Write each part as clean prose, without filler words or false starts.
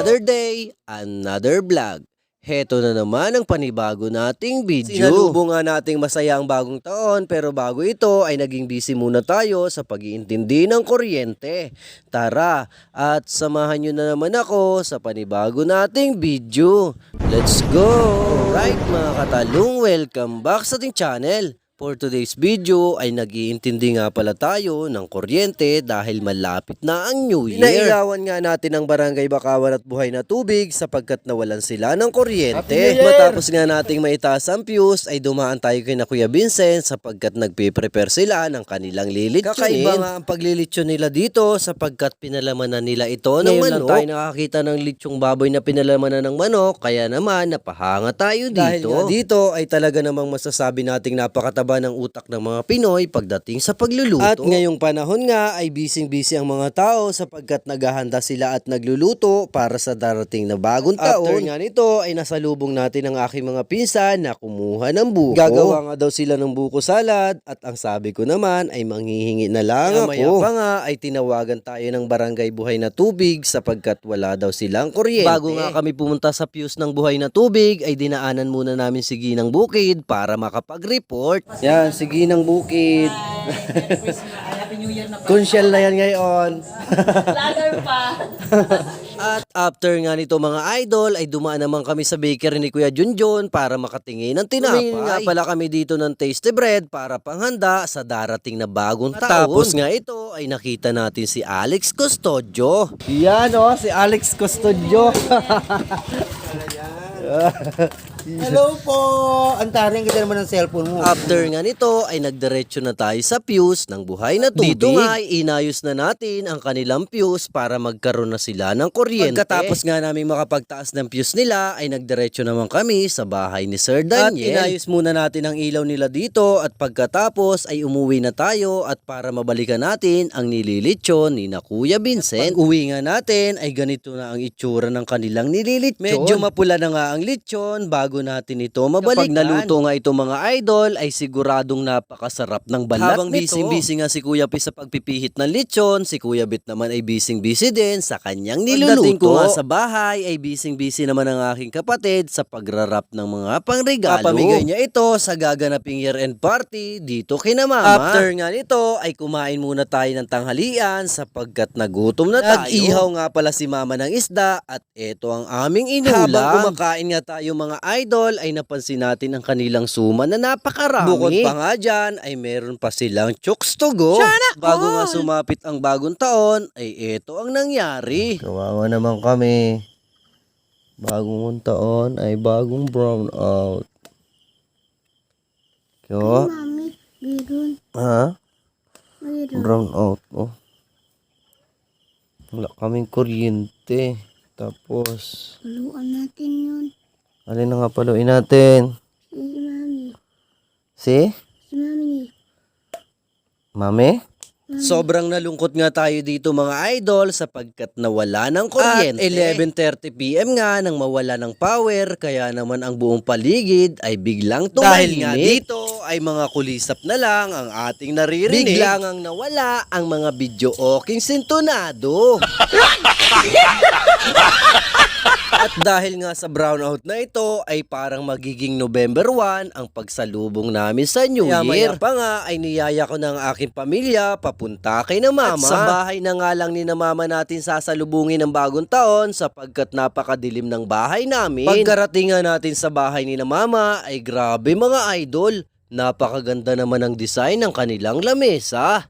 Another day, another vlog. Heto na naman ang panibago nating video. Sinalubong nga nating masaya ang bagong taon, pero bago ito ay naging busy muna tayo sa pag-iintindi ng kuryente. Tara at samahan nyo na naman ako sa panibago nating video. Let's go! Alright mga katalong, welcome back sa ating channel. For today's video ay nag-iintindi nga pala tayo ng kuryente dahil malapit na ang New Year. Pinailawan nga natin ang Barangay Bakawan at Buhay na Tubig sapagkat nawalan sila ng kuryente. Matapos nga nating maitaas ang fuse ay dumaan tayo kay na Kuya Vincent sapagkat nagpe-prepare sila ng kanilang lilitsunin. Kakaiba nga ang paglilitsyon nila dito sapagkat pinalamanan nila ito ng manok. Ngayon lang tayo nakakita ng litsyong baboy na pinalamanan ng manok, kaya naman napahanga tayo dito. Dahil nga dito ay talaga namang masasabi nating napakataba ng utak ng mga Pinoy pagdating sa pagluluto. At ngayong panahon nga ay busy ang mga tao sapagkat naghahanda sila at nagluluto para sa darating na bagong taon. After nga nito ay nasalubong natin ang aking mga pinsan na kumuha ng buko. Gagawa nga daw sila ng buko salad at ang sabi ko naman ay manghihingi na lang ako. Maya pa nga ay tinawagan tayo ng Barangay Buhay na Tubig sapagkat wala daw silang kuryente. Bago nga kami pumunta sa fuse ng Buhay na Tubig ay dinaanan muna namin si Ginang Bukid para makapag-report. Yan, si Ginang Bukid. Happy New Year na po. Kunsyal na yan ngayon. Vlogger pa. At after nga nito mga idol ay dumaan naman kami sa bakery ni Kuya Junjun para makatingin ng tinapay. Tumingin nga pala kami dito ng tasty bread para panghanda sa darating na bagong taon. Tapos nga ito ay nakita natin si Alex Custodio. Yan o, si Alex Custodio. Hello po! Ang taring kita naman ng cellphone mo. After nga nito ay nagdiretso na tayo sa fuse ng Buhay na Tubig. Dito nga ay inayos na natin ang kanilang fuse para magkaroon na sila ng kuryente. Pagkatapos nga namin makapagtaas ng fuse nila ay nagdiretso naman kami sa bahay ni Sir Daniel. At inayos muna natin ang ilaw nila dito at pagkatapos ay umuwi na tayo at para mabalikan natin ang nililitsyon ni na Kuya Vincent. Pag uwi nga natin ay ganito na ang itsura ng kanilang nililitsyon. Medyo mapula na nga ang litsyon bago natin ito mabalikan. Kapag naluto nga ito mga idol ay siguradong napakasarap ng balat nito. Habang busy nga si Kuya P sa pagpipihit ng lechon, si Kuya Bit naman ay busy din sa kanyang niluluto. Pagdating ko nga sa bahay ay busy naman ang aking kapatid sa pagrarap ng mga pangregalo. Papamigay niya ito sa gaganaping year-end party dito kina Mama. After nga nito ay kumain muna tayo ng tanghalian sapagkat nagutom na tayo. Nag-ihaw nga pala si Mama ng isda at ito ang aming inulam. Habang kumakain nga tayo mga idol ay napansin natin ang kanilang suma na napakarami. Bukod pa nga dyan ay meron pa silang chokes to go. Bago nga sumapit ang bagong taon ay ito ang nangyari. Kawawa naman kami. Bagong taon ay bagong brown out. Kyo? Mami, meron. Ha? Meron. Brown out. Oh. Wala kaming kuryente. Tapos Haluan natin yun. alin na nga paluin natin? Si Mami. Si? Si Mami. Mami? Sobrang nalungkot nga tayo dito mga idol sapagkat nawala ng kuryente. At 11:30 PM nga nang mawala ng power kaya naman ang buong paligid ay biglang tumahimik. Dahil nga dito ay mga kulisap na lang ang ating naririnig. Biglang ang nawala ang mga video oking sintonado. At dahil nga sa brownout na ito ay parang magiging November 1 ang pagsalubong namin sa New Year. Maya pa nga ay niyaya ko ng aking pamilya papunta kay na Mama. At sa bahay na nga lang ni na Mama natin sasalubungin ng bagong taon sapagkat napakadilim ng bahay namin. Pagkarating nga natin sa bahay ni na Mama ay grabe mga idol. Napakaganda naman ang design ng kanilang lamesa.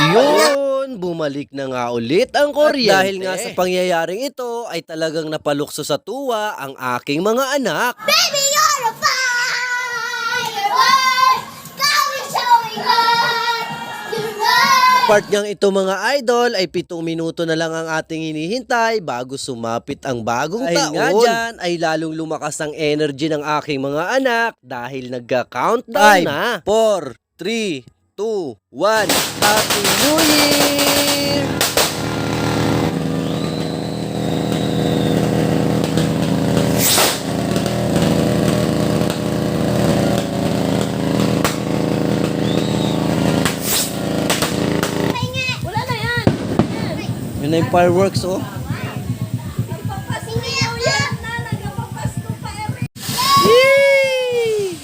Yun, bumalik na nga ulit ang kuryente. At dahil nga sa pangyayaring ito ay talagang napalukso sa tuwa ang aking mga anak. Baby, you're a firework! Come showing up! You're right! Part niyang ito mga idol ay 7 minuto na lang ang ating hinihintay bago sumapit ang bagong taon. Nga dyan ay lalong lumakas ang energy ng aking mga anak dahil nagka-countdown na. 4, 3, 2, 1, Happy New Year! Yun na yung fireworks, oh. Yee!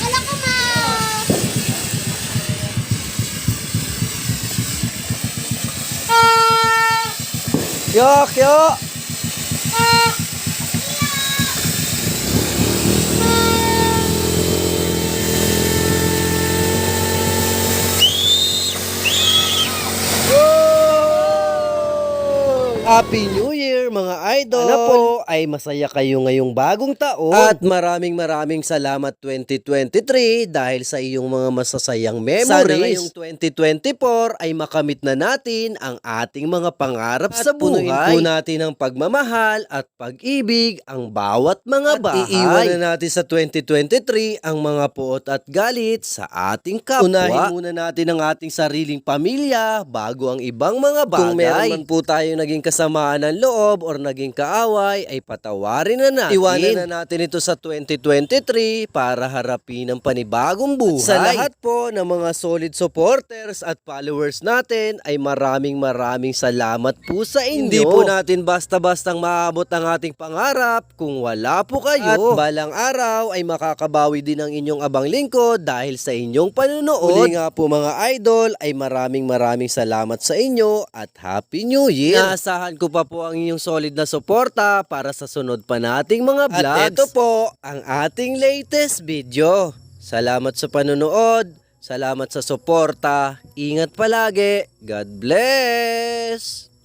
Alam ko ma. Kyo, kyo! Happy New Year mga idol! Sana po ay masaya kayo ngayong bagong taon. At maraming salamat 2023 dahil sa iyong mga masasayang memories. Sana ngayong 2024 ay makamit na natin ang ating mga pangarap sa buhay. At punuin po natin ng pagmamahal at pag-ibig ang bawat mga bahay. At iiwan na natin sa 2023 ang mga puot at galit sa ating kapwa. Unahin muna natin ang ating sariling pamilya bago ang ibang mga bagay. Kung meron man po tayo naging kasamaan ng loob or naging kaaway ay patawarin na natin. Iwanan na natin ito sa 2023 para harapin ang panibagong buhay. At sa lahat po ng mga solid supporters at followers natin ay maraming salamat po sa inyo. Hindi po natin basta-bastang maabot ang ating pangarap kung wala po kayo. At balang araw ay makakabawi din ang inyong abang lingkod dahil sa inyong panunood. Muli nga po mga idol ay maraming salamat sa inyo at Happy New Year. Naasahan ko pa po ang inyong solid na suporta para sa sunod pa nating mga vlogs. At ito po ang ating latest video. Salamat sa panonood, salamat sa suporta, ingat palagi, God bless!